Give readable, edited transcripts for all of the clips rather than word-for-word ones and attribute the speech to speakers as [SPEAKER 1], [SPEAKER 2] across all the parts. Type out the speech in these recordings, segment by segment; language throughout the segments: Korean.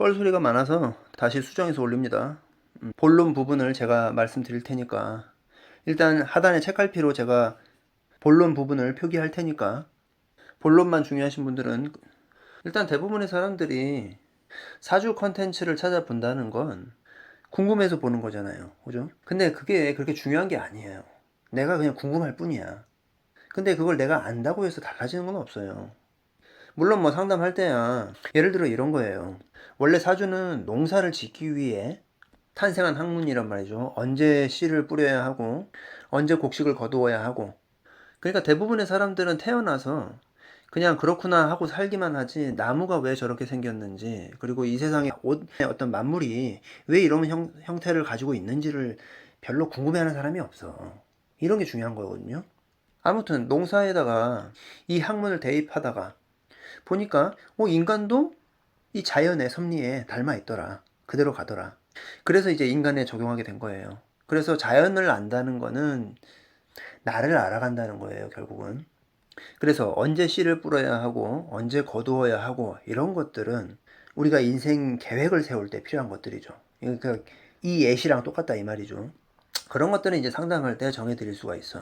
[SPEAKER 1] 뻘소리가 많아서 다시 수정해서 올립니다. 본론 부분을 제가 말씀드릴 테니까 일단 하단에 책갈피로 제가 본론 부분을 표기할 테니까 본론만 중요하신 분들은 일단 대부분의 사람들이 사주 컨텐츠를 찾아본다는 건 궁금해서 보는 거잖아요. 그죠? 근데 그게 그렇게 중요한 게 아니에요. 내가 그냥 궁금할 뿐이야. 근데 그걸 내가 안다고 해서 달라지는 건 없어요. 물론 뭐 상담할 때야 예를 들어 이런 거예요. 원래 사주는 농사를 짓기 위해 탄생한 학문이란 말이죠. 언제 씨를 뿌려야 하고 언제 곡식을 거두어야 하고, 그러니까 대부분의 사람들은 태어나서 그냥 그렇구나 하고 살기만 하지 나무가 왜 저렇게 생겼는지, 그리고 이 세상에 어떤 만물이 왜 이런 형태를 가지고 있는지를 별로 궁금해하는 사람이 없어. 이런 게 중요한 거거든요. 아무튼 농사에다가 이 학문을 대입하다가 보니까 인간도 이 자연의 섭리에 닮아 있더라. 그대로 가더라. 그래서 이제 인간에 적용하게 된 거예요. 그래서 자연을 안다는 거는 나를 알아간다는 거예요, 결국은. 그래서 언제 씨를 뿌려야 하고 언제 거두어야 하고 이런 것들은 우리가 인생 계획을 세울 때 필요한 것들이죠. 그러니까 이 예시랑 똑같다 이 말이죠. 그런 것들은 이제 상담할 때 정해드릴 수가 있어.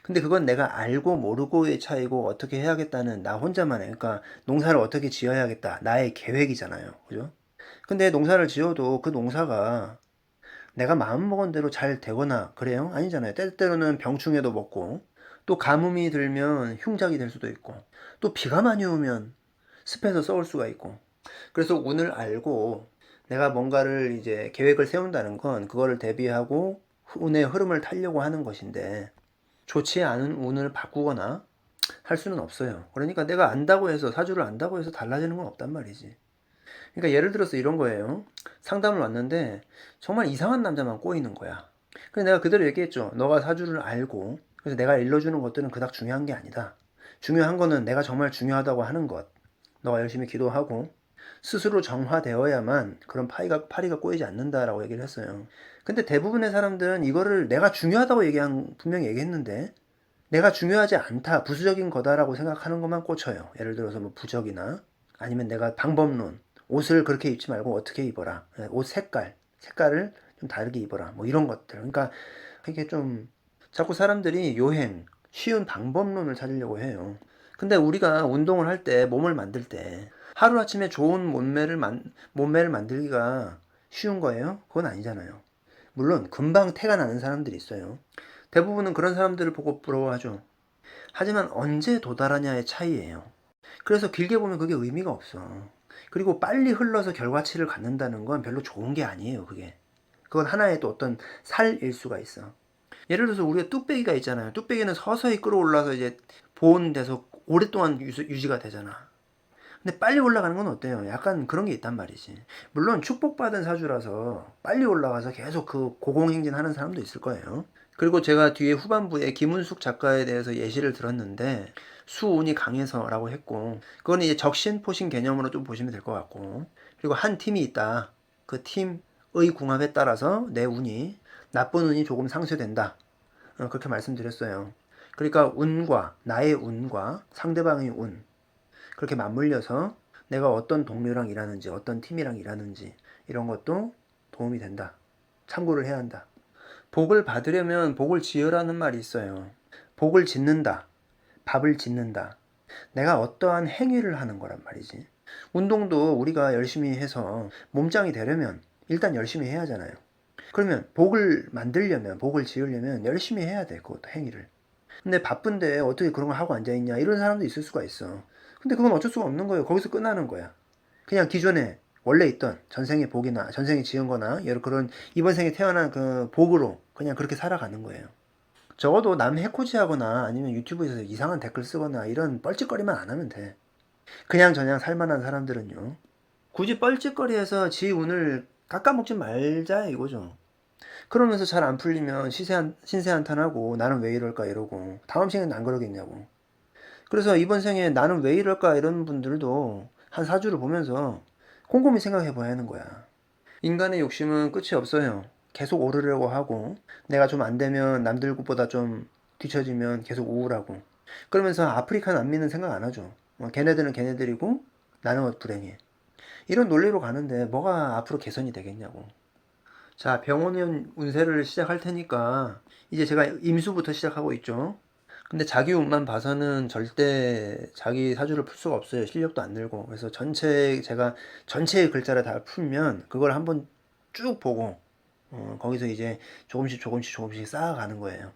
[SPEAKER 1] 근데 그건 내가 알고 모르고의 차이고 어떻게 해야겠다는 나 혼자만의, 그러니까 농사를 어떻게 지어야겠다 나의 계획이잖아요. 그죠? 근데 농사를 지어도 그 농사가 내가 마음먹은 대로 잘 되거나 그래요? 아니잖아요. 때때로는 병충해도 먹고, 또 가뭄이 들면 흉작이 될 수도 있고, 또 비가 많이 오면 습해서 썩을 수가 있고. 그래서 운을 알고 내가 뭔가를 이제 계획을 세운다는 건 그거를 대비하고 운의 흐름을 타려고 하는 것인데, 좋지 않은 운을 바꾸거나 할 수는 없어요. 그러니까 내가 안다고 해서, 사주를 안다고 해서 달라지는 건 없단 말이지. 그러니까 예를 들어서 이런 거예요. 상담을 왔는데 정말 이상한 남자만 꼬이는 거야. 그래서 내가 그대로 얘기했죠. 너가 사주를 알고, 그래서 내가 일러주는 것들은 그닥 중요한 게 아니다. 중요한 거는 내가 정말 중요하다고 하는 것. 너가 열심히 기도하고 스스로 정화되어야만 그런 파리가 꼬이지 않는다라고 얘기를 했어요. 근데 대부분의 사람들은 이거를 내가 중요하다고 분명히 얘기했는데 내가 중요하지 않다, 부수적인 거다라고 생각하는 것만 꽂혀요. 예를 들어서 뭐 부적이나 아니면 내가 방법론, 옷을 그렇게 입지 말고 어떻게 입어라, 옷 색깔을 좀 다르게 입어라, 뭐 이런 것들. 그러니까 이게 좀 자꾸 사람들이 요행, 쉬운 방법론을 찾으려고 해요. 근데 우리가 운동을 할 때, 몸을 만들 때 하루아침에 좋은 몸매를 만들기가 쉬운 거예요? 그건 아니잖아요. 물론 금방 태가 나는 사람들이 있어요. 대부분은 그런 사람들을 보고 부러워하죠. 하지만 언제 도달하냐의 차이예요. 그래서 길게 보면 그게 의미가 없어. 그리고 빨리 흘러서 결과치를 갖는다는 건 별로 좋은 게 아니에요, 그게. 그건 하나의 또 어떤 살일 수가 있어. 예를 들어서 우리가 뚝배기가 있잖아요. 뚝배기는 서서히 끌어올라서 이제 보온돼서 오랫동안 유지가 되잖아. 근데 빨리 올라가는 건 어때요? 약간 그런 게 있단 말이지. 물론 축복받은 사주라서 빨리 올라가서 계속 그 고공행진하는 사람도 있을 거예요. 그리고 제가 뒤에 후반부에 김은숙 작가에 대해서 예시를 들었는데 수운이 강해서라고 했고, 그건 이제 적신포신 개념으로 좀 보시면 될 것 같고, 그리고 한 팀이 있다. 그 팀의 궁합에 따라서 내 운이, 나쁜 운이 조금 상쇄된다. 그렇게 말씀드렸어요. 그러니까 나의 운과 상대방의 운, 그렇게 맞물려서 내가 어떤 동료랑 일하는지 어떤 팀이랑 일하는지 이런 것도 도움이 된다. 참고를 해야 한다. 복을 받으려면 복을 지으라는 말이 있어요. 복을 짓는다. 밥을 짓는다. 내가 어떠한 행위를 하는 거란 말이지. 운동도 우리가 열심히 해서 몸짱이 되려면 일단 열심히 해야 하잖아요. 그러면 복을 만들려면, 복을 지으려면 열심히 해야 돼, 그것도 행위를. 근데 바쁜데 어떻게 그런 걸 하고 앉아있냐, 이런 사람도 있을 수가 있어. 근데 그건 어쩔 수가 없는 거예요. 거기서 끝나는 거야. 그냥 기존에 원래 있던 전생의 복이나 전생에 지은 거나 여러 그런 이번 생에 태어난 그 복으로 그냥 그렇게 살아가는 거예요. 적어도 남 해코지하거나 아니면 유튜브에서 이상한 댓글 쓰거나 이런 뻘짓거리만 안 하면 돼. 그냥 저냥 살만한 사람들은요. 굳이 뻘짓거리해서 지 운을 깎아먹지 말자 이거죠. 그러면서 잘 안 풀리면 신세한탄하고 나는 왜 이럴까 이러고 다음 생에는 안 그러겠냐고. 그래서 이번 생에 나는 왜 이럴까 이런 분들도 한 사주를 보면서 곰곰이 생각해 봐야 하는 거야. 인간의 욕심은 끝이 없어요. 계속 오르려고 하고, 내가 좀 안 되면 남들보다 좀 뒤처지면 계속 우울하고, 그러면서 아프리카 난민은 생각 안 하죠. 걔네들은 걔네들이고 나는 불행해. 이런 논리로 가는데 뭐가 앞으로 개선이 되겠냐고. 자, 병원은 운세를 시작할 테니까 이제 제가 임수부터 시작하고 있죠. 근데 자기 운만 봐서는 절대 자기 사주를 풀 수가 없어요. 실력도 안 늘고. 그래서 제가 전체의 글자를 다 풀면 그걸 한번 쭉 보고 거기서 이제 조금씩 쌓아가는 거예요.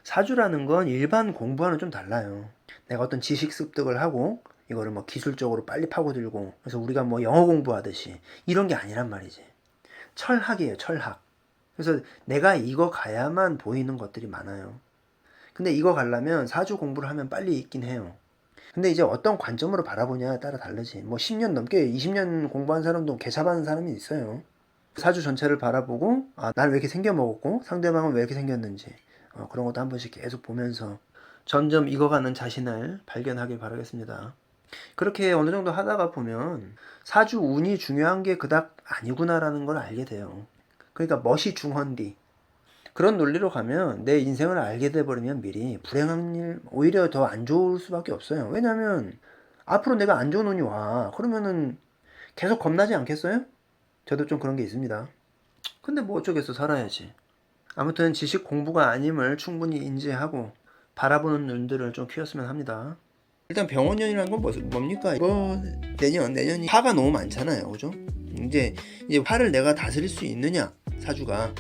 [SPEAKER 1] 사주라는 건 일반 공부와는 좀 달라요. 내가 어떤 지식 습득을 하고 이거를 뭐 기술적으로 빨리 파고들고 그래서 우리가 뭐 영어 공부하듯이 이런 게 아니란 말이지. 철학이에요, 철학. 그래서 내가 이거 가야만 보이는 것들이 많아요. 근데 이거 가려면 사주 공부를 하면 빨리 있긴 해요. 근데 이제 어떤 관점으로 바라보냐에 따라 다르지. 뭐 10년 넘게 20년 공부한 사람도 개잡하는 사람이 있어요. 사주 전체를 바라보고 난 왜 이렇게 생겨먹었고 상대방은 왜 이렇게 생겼는지 그런 것도 한 번씩 계속 보면서 점점 익어가는 자신을 발견하길 바라겠습니다. 그렇게 어느 정도 하다가 보면 사주 운이 중요한 게 그닥 아니구나라는 걸 알게 돼요. 그러니까 멋이 중헌디 그런 논리로 가면 내 인생을 알게 돼버리면 미리 불행한 일 오히려 더 안 좋을 수밖에 없어요. 왜냐면 앞으로 내가 안 좋은 운이 와 그러면은 계속 겁나지 않겠어요? 저도 좀 그런 게 있습니다. 근데 뭐 어쩌겠어, 살아야지. 아무튼 지식 공부가 아님을 충분히 인지하고 바라보는 눈들을 좀 키웠으면 합니다. 일단 병원년이라는 건 뭡니까? 이거 내년이 화가 너무 많잖아요, 그죠? 이제 화를 내가 다스릴 수 있느냐, 사주가.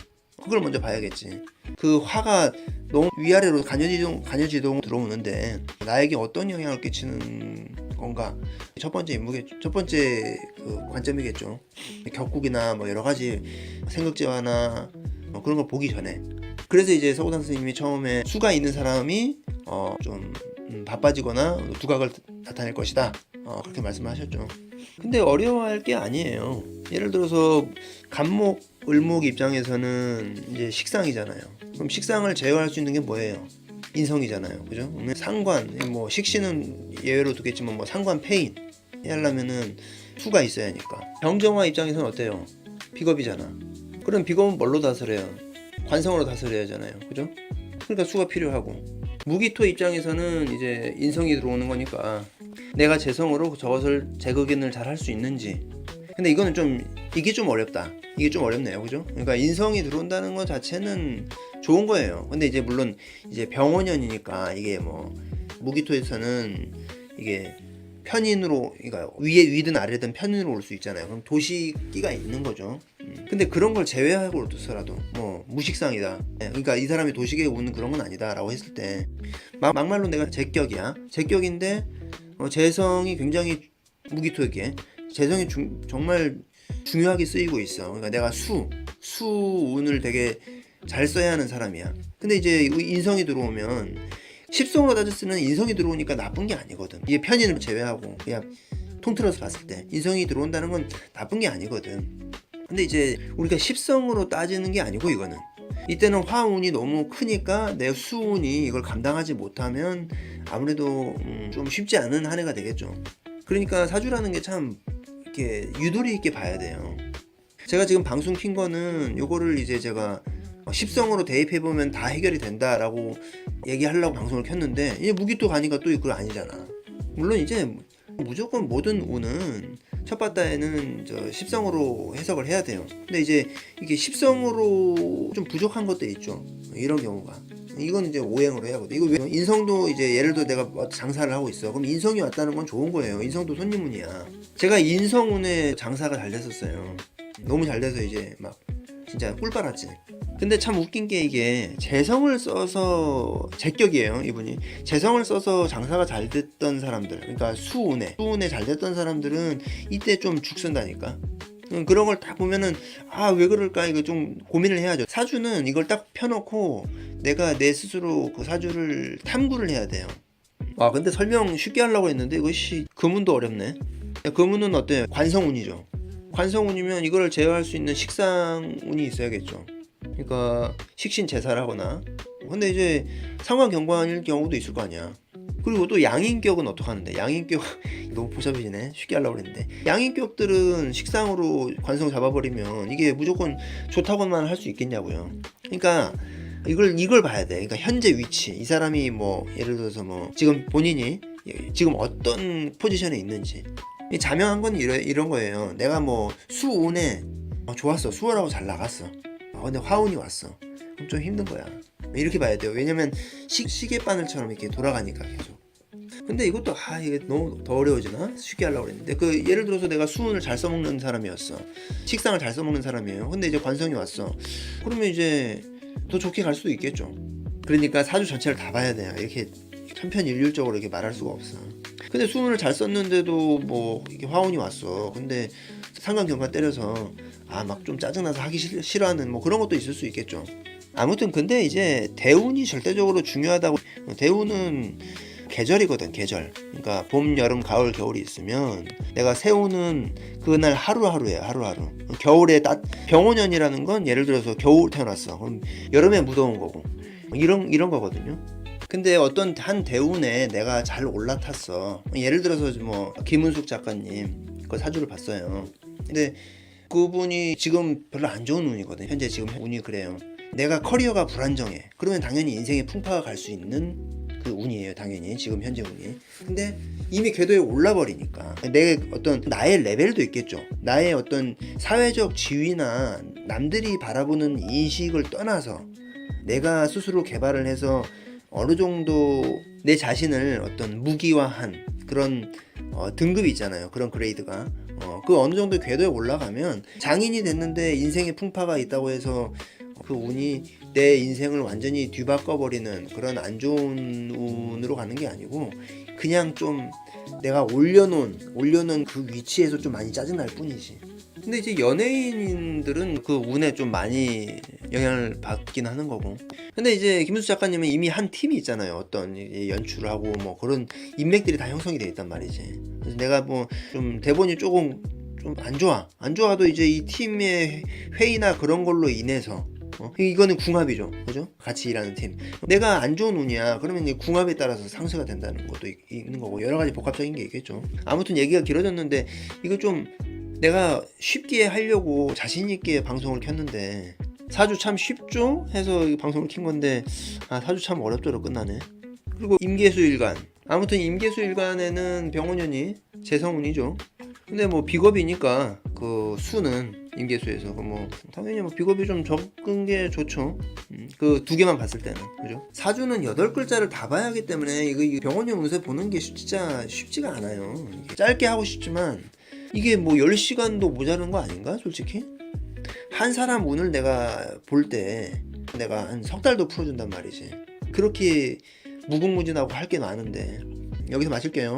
[SPEAKER 1] 그걸 먼저 봐야겠지. 그 화가 너무 위아래로 간여지동 들어오는데 나에게 어떤 영향을 끼치는 건가? 첫 번째 그 관점이겠죠. 격국이나 뭐 여러 가지 생각지와나 그런 걸 보기 전에. 그래서 이제 서구당 선생님이 처음에 수가 있는 사람이 좀 바빠지거나 두각을 나타낼 것이다. 그렇게 말씀하셨죠. 근데 어려워할 게 아니에요. 예를 들어서 간목, 을목 입장에서는 이제 식상이잖아요. 그럼 식상을 제어할 수 있는 게 뭐예요? 인성이잖아요. 그죠? 상관, 뭐 식신은 예외로 두겠지만 뭐 상관 폐인 하려면은 수가 있어야 하니까. 병정화 입장에서는 어때요? 비겁이잖아. 그럼 비겁은 뭘로 다스려요? 관성으로 다스려야 하잖아요. 그죠? 그러니까 수가 필요하고. 무기토 입장에서는 이제 인성이 들어오는 거니까 내가 재성으로 저것을 재극인을 잘 할 수 있는지. 근데 이게 좀 어렵다. 이게 좀 어렵네요. 그죠? 그러니까 인성이 들어온다는 것 자체는 좋은 거예요. 근데 이제 물론 이제 병원년이니까 이게 뭐 무기토에서는 이게 편인으로, 그러니까 위든 아래든 편인으로 올 수 있잖아요. 그럼 도식기가 있는 거죠. 근데 그런 걸 제외하고 두서라도 뭐 무식상이다. 그러니까 이 사람이 도식에 오는 그런 건 아니다라고 했을 때 막말로 내가 제격인데 재성이 굉장히 무기토에게 재성이 정말 중요하게 쓰이고 있어. 그러니까 내가 수운을 되게 잘 써야 하는 사람이야. 근데 이제 인성이 들어오면 십성으로 따졌으면 인성이 들어오니까 나쁜 게 아니거든. 이게 편인을 제외하고 그냥 통틀어서 봤을 때 인성이 들어온다는 건 나쁜 게 아니거든. 근데 이제 우리가 십성으로 따지는 게 아니고 이거는 이때는 화운이 너무 크니까 내 수운이 이걸 감당하지 못하면 아무래도 좀 쉽지 않은 한 해가 되겠죠. 그러니까 사주라는 게 참 이렇게 유도리 있게 봐야 돼요. 제가 지금 방송 킨 거는 요거를 이제 제가 십성으로 대입해보면 다 해결이 된다라고 얘기하려고 방송을 켰는데 이제 무기토 가니까 또 그거 아니잖아. 물론 이제 무조건 모든 운은 첫 바다에는 십성으로 해석을 해야 돼요. 근데 이제 이게 십성으로 좀 부족한 것도 있죠. 이런 경우가. 이건 이제 오행으로 해야거든. 이거 왜 인성도 이제 예를 들어 내가 장사를 하고 있어. 그럼 인성이 왔다는 건 좋은 거예요. 인성도 손님운이야. 제가 인성운에 장사가 잘 됐었어요. 너무 잘 돼서 이제 막 진짜 꿀 빨았지. 근데 참 웃긴 게 이게 재성을 써서 제격이에요. 이분이 재성을 써서 장사가 잘 됐던 사람들, 그러니까 수운에 잘 됐던 사람들은 이때 좀 죽쓴다니까. 그런 걸 다 보면은 왜 그럴까 이거 좀 고민을 해야죠. 사주는 이걸 딱 펴놓고 내가 내 스스로 그 사주를 탐구를 해야 돼요. 근데 설명 쉽게 하려고 했는데 이것이 금운도 어렵네. 금운은 어때요? 관성운이죠. 관성운이면 이걸 제어할 수 있는 식상운이 있어야겠죠. 그러니까 식신 제사를 하거나. 근데 이제 상관 경관일 경우도 있을 거 아니야. 그리고 또 양인격은 어떡하는데? 양인격 너무 복잡해지네. 쉽게 하려고 했는데 양인격들은 식상으로 관성 잡아버리면 이게 무조건 좋다고만 할 수 있겠냐고요. 그러니까 이걸 봐야 돼. 그러니까 현재 위치, 이 사람이 뭐 예를 들어서 뭐 지금 본인이 지금 어떤 포지션에 있는지, 이 자명한 건 이런 거예요. 내가 뭐 수운에 좋았어. 수월하고 잘 나갔어. 근데 화운이 왔어. 그럼 좀 힘든 거야. 이렇게 봐야 돼요. 왜냐면 시계바늘처럼 이렇게 돌아가니까 계속. 근데 이것도 이게 너무 더 어려워지나? 쉽게 하려고 그랬는데 예를 들어서 내가 수운을 잘 써먹는 사람이었어. 식상을 잘 써먹는 사람이에요. 근데 이제 관성이 왔어. 그러면 이제 더 좋게 갈 수도 있겠죠. 그러니까 사주 전체를 다 봐야 돼요. 이렇게 천편일률적으로 이렇게 말할 수가 없어. 근데 수운을 잘 썼는데도 뭐 이게 화운이 왔어. 근데 상관경관 때려서 막 좀 짜증나서 하기 싫어하는 뭐 그런 것도 있을 수 있겠죠. 아무튼 근데 이제 대운이 절대적으로 중요하다고. 대운은 계절이거든, 계절. 그러니까 봄, 여름, 가을, 겨울이 있으면 내가 세우는 그날 하루하루예요, 하루하루. 겨울에 병오년이라는 건 예를 들어서 겨울 태어났어. 그럼 여름에 무더운 거고. 이런 거거든요. 근데 어떤 한 대운에 내가 잘 올라탔어. 예를 들어서 뭐 김은숙 작가님 그 사주를 봤어요. 근데 그분이 지금 별로 안 좋은 운이거든. 현재 지금 운이 그래요. 내가 커리어가 불안정해. 그러면 당연히 인생에 풍파가 갈 수 있는 그 운이에요. 당연히 지금 현재 운이. 근데 이미 궤도에 올라버리니까 내 어떤 나의 레벨도 있겠죠. 나의 어떤 사회적 지위나 남들이 바라보는 인식을 떠나서 내가 스스로 개발을 해서 어느 정도 내 자신을 어떤 무기화한 그런 등급이 있잖아요. 그런 그레이드가 그 어느 정도 궤도에 올라가면 장인이 됐는데 인생에 풍파가 있다고 해서 그 운이 내 인생을 완전히 뒤바꿔버리는 그런 안 좋은 운으로 가는 게 아니고 그냥 좀 내가 올려놓은 그 위치에서 좀 많이 짜증날 뿐이지. 근데 이제 연예인들은 그 운에 좀 많이 영향을 받긴 하는 거고. 근데 이제 김은수 작가님은 이미 한 팀이 있잖아요. 어떤 연출을 하고 뭐 그런 인맥들이 다 형성이 돼 있단 말이지. 그래서 내가 뭐 좀 대본이 조금 좀 안 좋아도 이제 이 팀의 회의나 그런 걸로 인해서 이거는 궁합이죠. 그죠? 같이 일하는 팀. 내가 안 좋은 운이야. 그러면 이제 궁합에 따라서 상쇄가 된다는 것도 있는 거고 여러 가지 복합적인 게 있겠죠. 아무튼 얘기가 길어졌는데 이거 좀 내가 쉽게 하려고 자신 있게 방송을 켰는데 사주 참 쉽죠? 해서 방송을 킨 건데 사주 참 어렵죠로 끝나네. 그리고 임계수일간. 아무튼 임계수일간에는 병원년이 재성운이죠. 근데 뭐 비겁이니까 그 수는 임계수에서 뭐 당연히 뭐 비겁이 좀 적은 게 좋죠. 그 두 개만 봤을 때는. 그죠? 사주는 8글자를 다 봐야 하기 때문에 이거 병원년 운세 보는 게 진짜 쉽지가 않아요. 짧게 하고 싶지만 이게 뭐 10시간도 모자른 거 아닌가 솔직히? 한 사람 운을 내가 볼 때 내가 한 석 달도 풀어준단 말이지. 그렇게 무궁무진하고 할 게 많은데 여기서 마칠게요.